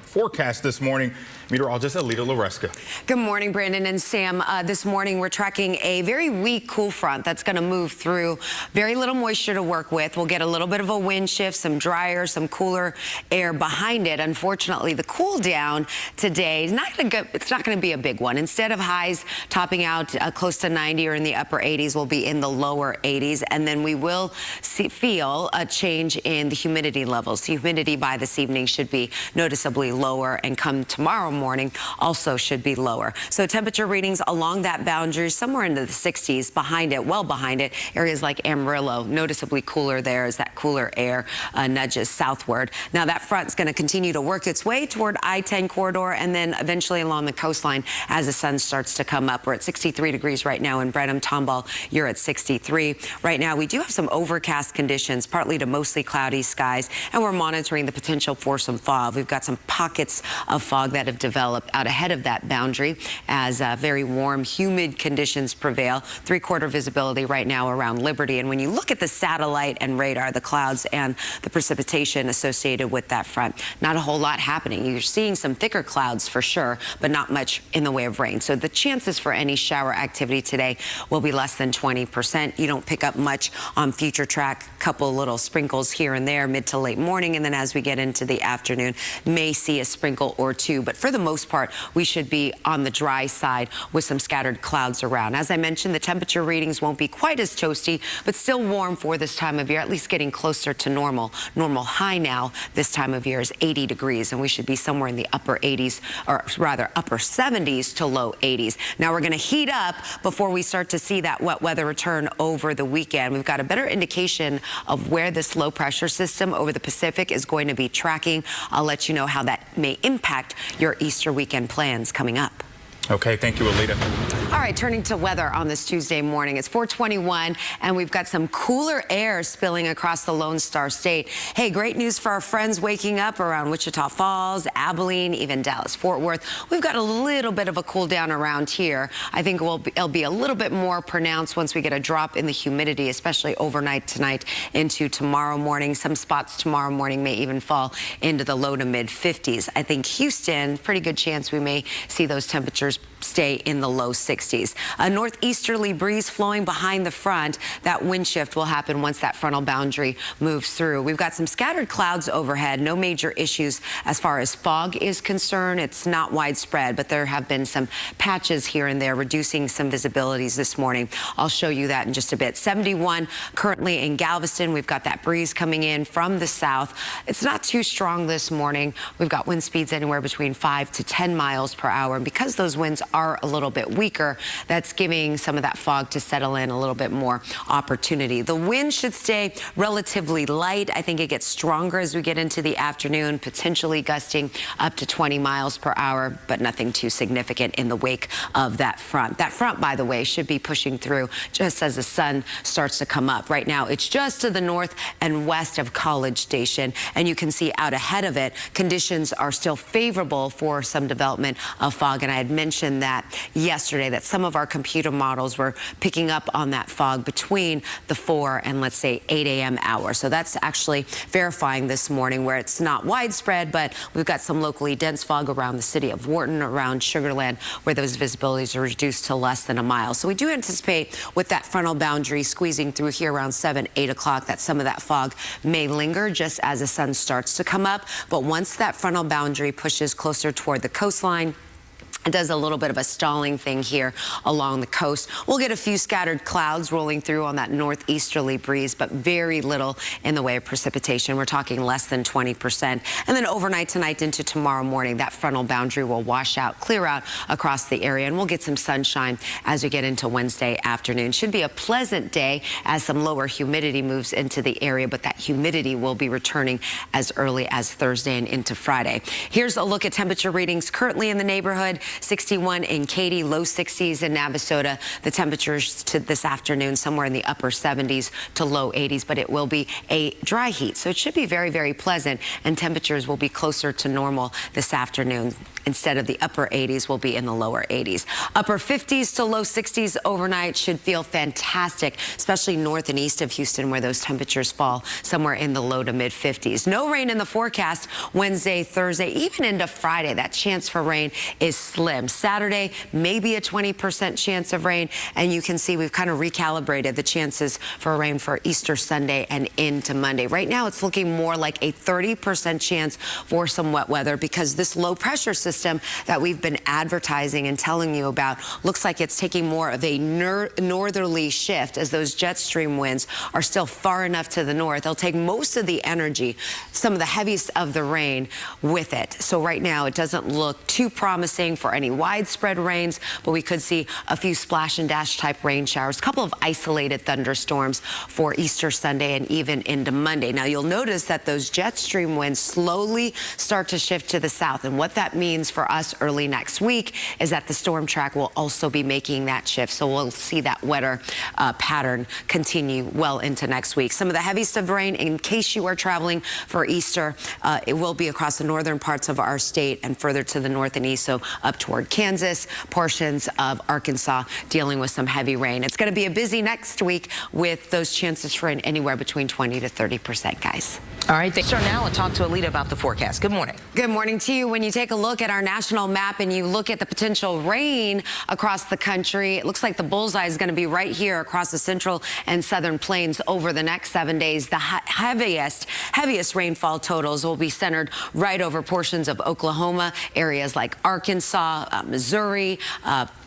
forecast this morning. Meteorologist Elita Loresca. Good morning, Brandon and Sam. This morning we're tracking a very weak cool front that's going to move through. Very little moisture to work with. We'll get a little bit of a wind shift, some drier, some cooler air behind it. Unfortunately, the cool down today is not going to be a big one. Instead of highs topping out close to 90 or in the upper 80s, we'll be in the lower 80s, and then we will feel a change in the humidity levels. The humidity by this evening should be noticeably lower, and come tomorrow morning also should be lower. So temperature readings along that boundary somewhere into the 60s. Behind it, well behind it, areas like Amarillo, noticeably cooler there as that cooler air nudges southward. Now that front's going to continue to work its way toward I-10 corridor and then eventually along the coastline as the sun starts to come up. We're at 63 degrees right now in Brenham. Tomball, you're at 63. Right now we do have some overcast conditions, partly to mostly cloudy skies, and we're monitoring the potential for some fog. We've got some pockets of fog that have developed out ahead of that boundary as very warm, humid conditions prevail. 3/4 visibility right now around Liberty. And when you look at the satellite and radar, the clouds and the precipitation associated with that front, not a whole lot happening. You're seeing some thicker clouds for sure, but not much in the way of rain. So the chances for any shower activity today will be less than 20%. You don't pick up much on future track, couple little sprinkles here and there mid to late morning, and then as we get into the afternoon, may see a sprinkle or two. But for the most part, we should be on the dry side with some scattered clouds around. As I mentioned, the temperature readings won't be quite as toasty, but still warm for this time of year, at least getting closer to normal. Normal high now this time of year is 80 degrees, and we should be somewhere in the upper 80s, or rather upper 70s to low 80s. Now we're going to heat up before we start to see that wet weather return over the weekend. We've got a better indication of where this low pressure system over the Pacific is going to be tracking. I'll let you know how that may impact your Easter weekend plans coming up. Okay, thank you, Elita. All right, turning to weather on this Tuesday morning. It's 421, and we've got some cooler air spilling across the Lone Star State. Hey, great news for our friends waking up around Wichita Falls, Abilene, even Dallas-Fort Worth. We've got a little bit of a cool down around here. I think it'll be a little bit more pronounced once we get a drop in the humidity, especially overnight tonight into tomorrow morning. Some spots tomorrow morning may even fall into the low to mid 50s. I think Houston, pretty good chance we may see those temperatures stay in the low 60s. A northeasterly breeze flowing behind the front. That wind shift will happen once that frontal boundary moves through. We've got some scattered clouds overhead. No major issues as far as fog is concerned. It's not widespread, but there have been some patches here and there reducing some visibilities this morning. I'll show you that in just a bit. 71 currently in Galveston. We've got that breeze coming in from the south. It's not too strong this morning. We've got wind speeds anywhere between 5 to 10 miles per hour. And because those winds are a little bit weaker, that's giving some of that fog to settle in a little bit more opportunity. The wind should stay relatively light. I think it gets stronger as we get into the afternoon, potentially gusting up to 20 miles per hour, but nothing too significant in the wake of that front. That front, by the way, should be pushing through just as the sun starts to come up. Right now, it's just to the north and west of College Station, and you can see out ahead of it, conditions are still favorable for some development of fog, and I had mentioned that yesterday, that some of our computer models were picking up on that fog between the 4 and let's say 8 a.m. hour. So that's actually verifying this morning where it's not widespread, but we've got some locally dense fog around the city of Wharton, around Sugar Land, where those visibilities are reduced to less than a mile. So we do anticipate with that frontal boundary squeezing through here around 7, 8 o'clock that some of that fog may linger just as the sun starts to come up. But once that frontal boundary pushes closer toward the coastline, it does a little bit of a stalling thing here along the coast. We'll get a few scattered clouds rolling through on that northeasterly breeze, but very little in the way of precipitation. We're talking less than 20%. And then overnight tonight into tomorrow morning, that frontal boundary will wash out, clear out across the area, and we'll get some sunshine as we get into Wednesday afternoon. Should be a pleasant day as some lower humidity moves into the area, but that humidity will be returning as early as Thursday and into Friday. Here's a look at temperature readings currently in the neighborhood. 61 in Katy, low 60s in Navasota. The temperatures to this afternoon somewhere in the upper 70s to low 80s, but it will be a dry heat. So it should be very, very pleasant, and temperatures will be closer to normal this afternoon. Instead of the upper 80s, will be in the lower 80s. Upper 50s to low 60s overnight should feel fantastic, especially north and east of Houston, where those temperatures fall somewhere in the low to mid 50s. No rain in the forecast Wednesday, Thursday, even into Friday. That chance for rain is slim. Saturday, maybe a 20% chance of rain, and you can see we've kind of recalibrated the chances for rain for Easter Sunday and into Monday. Right now, it's looking more like a 30% chance for some wet weather because this low pressure system that we've been advertising and telling you about looks like it's taking more of a northerly shift as those jet stream winds are still far enough to the north. They'll take most of the energy, some of the heaviest of the rain with it. So right now it doesn't look too promising for any widespread rains, but we could see a few splash and dash type rain showers, a couple of isolated thunderstorms for Easter Sunday and even into Monday. Now you'll notice that those jet stream winds slowly start to shift to the south, and what that means for us early next week is that the storm track will also be making that shift. So we'll see that wetter pattern continue well into next week. Some of the heaviest of rain, in case you are traveling for Easter, it will be across the northern parts of our state and further to the north and east, so up toward Kansas, portions of Arkansas dealing with some heavy rain. It's going to be a busy next week with those chances for rain anywhere between 20 to 30%, guys. All right, thanks. Now we'll talk to Elita about the forecast. Good morning. Good morning to you. When you take a look at our national map and you look at the potential rain across the country, it looks like the bullseye is going to be right here across the central and southern plains over the next 7 days. The heaviest rainfall totals will be centered right over portions of Oklahoma, areas like Arkansas, Missouri,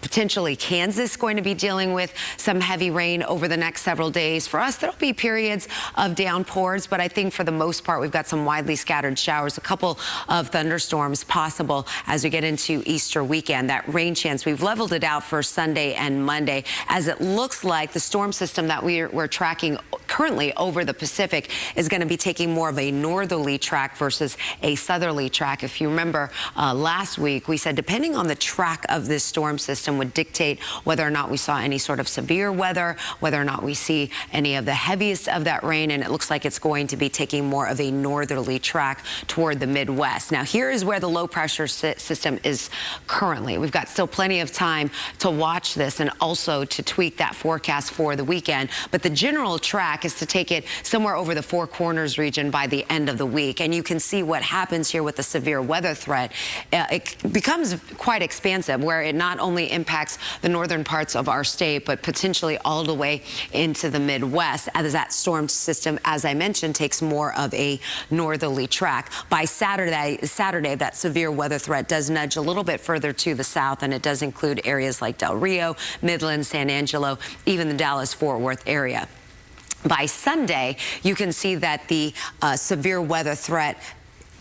potentially Kansas going to be dealing with some heavy rain over the next several days. For us, there'll be periods of downpours, but I think for the most part, we've got some widely scattered showers, a couple of thunderstorms possible as we get into Easter weekend. That rain chance, we've leveled it out for Sunday and Monday, as it looks like the storm system that we're tracking currently over the Pacific is going to be taking more of a northerly track versus a southerly track. If you remember last week, we said depending on the track of this storm system would dictate whether or not we saw any sort of severe weather, whether or not we see any of the heaviest of that rain, and it looks like it's going to be taking more of a northerly track toward the Midwest. Now, here is where the low pressure system is currently. We've got still plenty of time to watch this and also to tweak that forecast for the weekend, but the general track is to take it somewhere over the Four Corners region by the end of the week, and you can see what happens here with the severe weather threat. It becomes quite expansive, where it not only impacts the northern parts of our state, but potentially all the way into the Midwest, as that storm system, as I mentioned, takes more of a northerly track. By Saturday, that severe weather threat does nudge a little bit further to the south, and it does include areas like Del Rio, Midland, San Angelo, even the Dallas-Fort Worth area. By Sunday, you can see that the severe weather threat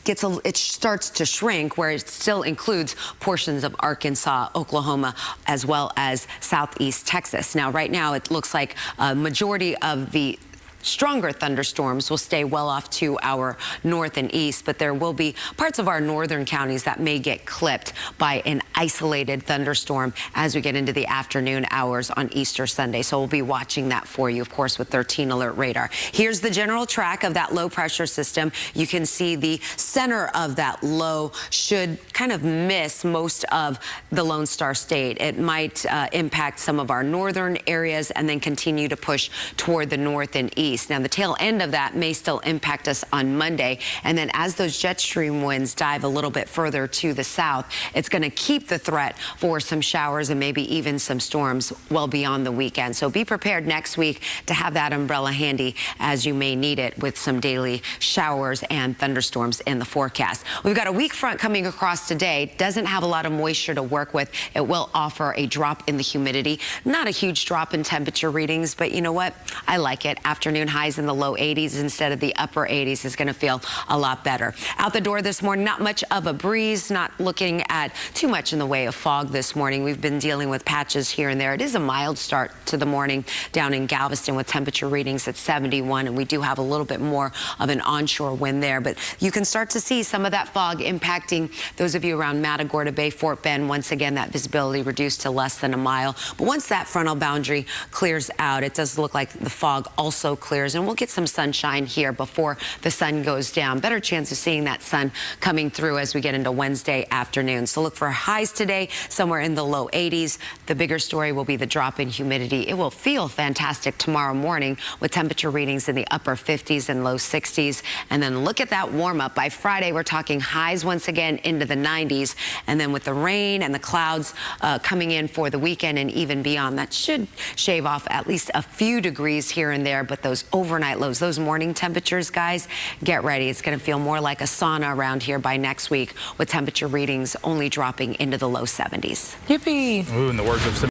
it starts to shrink, where it still includes portions of Arkansas, Oklahoma, as well as southeast Texas. Now, right now, it looks like a majority of the stronger thunderstorms will stay well off to our north and east, but there will be parts of our northern counties that may get clipped by an isolated thunderstorm as we get into the afternoon hours on Easter Sunday. So we'll be watching that for you, of course, with 13 alert radar. Here's the general track of that low pressure system. You can see the center of that low should kind of miss most of the Lone Star State. It might impact some of our northern areas and then continue to push toward the north and east. Now, the tail end of that may still impact us on Monday. And then as those jet stream winds dive a little bit further to the south, it's going to keep the threat for some showers and maybe even some storms well beyond the weekend. So be prepared next week to have that umbrella handy, as you may need it with some daily showers and thunderstorms in the forecast. We've got a weak front coming across today. Doesn't have a lot of moisture to work with. It will offer a drop in the humidity. Not a huge drop in temperature readings, but you know what? I like it. Afternoon afternoon. Highs in the low 80s instead of the upper 80s is going to feel a lot better. Out the door this morning, not much of a breeze, not looking at too much in the way of fog this morning. We've been dealing with patches here and there. It is a mild start to the morning down in Galveston with temperature readings at 71, and we do have a little bit more of an onshore wind there, but you can start to see some of that fog impacting those of you around Matagorda Bay, Fort Bend. Once again, that visibility reduced to less than a mile. But once that frontal boundary clears out, it does look like the fog also clears, and we'll get some sunshine here before the sun goes down. Better chance of seeing that sun coming through as we get into Wednesday afternoon. So look for highs today somewhere in the low 80s. The bigger story will be the drop in humidity. It will feel fantastic tomorrow morning with temperature readings in the upper 50s and low 60s. And then look at that warm up. By Friday, we're talking highs once again into the 90s. And then with the rain and the clouds coming in for the weekend and even beyond, that should shave off at least a few degrees here and there. But those overnight lows, those morning temperatures, guys, get ready. It's going to feel more like a sauna around here by next week with temperature readings only dropping into the low 70s. Yippee. Ooh, in the words of